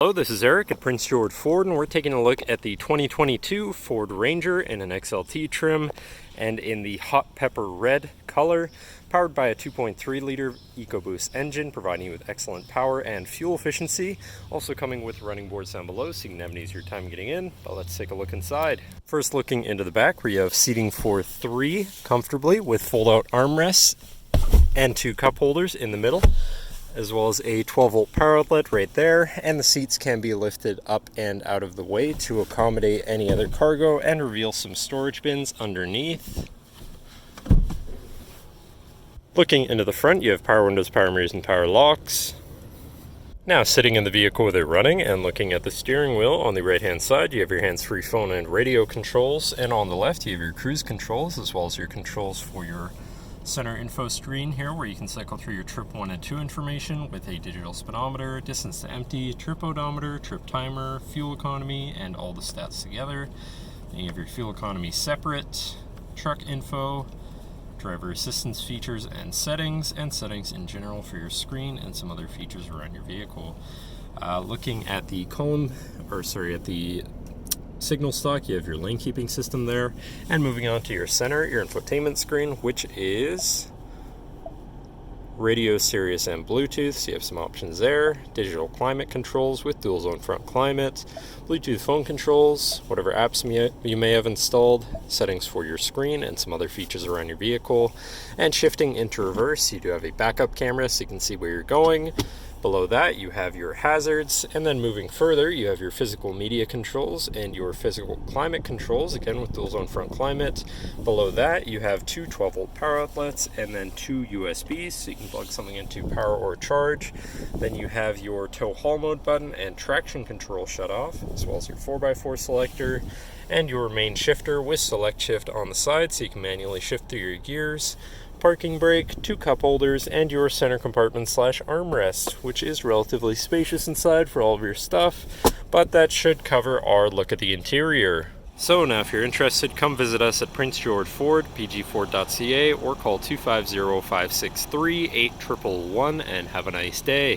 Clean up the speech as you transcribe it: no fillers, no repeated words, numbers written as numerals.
Hello, this is Eric at Prince George Ford, and we're taking a look at the 2022 Ford Ranger in an XLT trim and in the hot pepper red color, powered by a 2.3 liter EcoBoost engine, providing you with excellent power and fuel efficiency. Also coming with running boards down below, so you can have an easier time getting in. But let's take a look inside. First, looking into the back, where you have seating for 3 comfortably with fold-out armrests and 2 cup holders in the middle, as well as a 12-volt power outlet right there, and the seats can be lifted up and out of the way to accommodate any other cargo and reveal some storage bins underneath. Looking into the front, you have power windows, power mirrors, and power locks. Now, sitting in the vehicle with it running and looking at the steering wheel, on the right-hand side, you have your hands-free phone and radio controls, and on the left, you have your cruise controls, as well as your controls for your center info screen here, where you can cycle through your trip 1 and 2 information with a digital speedometer, distance to empty, trip odometer, trip timer, fuel economy, and all the stats together. Then you have your fuel economy separate, truck info, driver assistance features and settings in general for your screen, and some other features around your vehicle. Looking at the at the signal stock, you have your lane keeping system there, and moving on to your center, your infotainment screen, which is radio, Sirius, and Bluetooth. So you have some options there. Digital climate controls with dual zone front climate, Bluetooth phone controls, whatever apps you may have installed, settings for your screen, and some other features around your vehicle. And shifting into reverse, you do have a backup camera so you can see where you're going. Below that, you have your hazards, and then moving further, you have your physical media controls and your physical climate controls, again with dual zone front climate. Below that, you have 2 12-volt power outlets and then 2 USBs, so you can plug something into power or charge. Then you have your tow haul mode button and traction control shut off, as well as your 4x4 selector and your main shifter with select shift on the side, so you can manually shift through your gears. Parking brake, 2 cup holders, and your center compartment / armrest, which is relatively spacious inside for all of your stuff, but that should cover our look at the interior. So now, if you're interested, come visit us at Prince George Ford, pgford.ca, or call 250-563-8111 and have a nice day.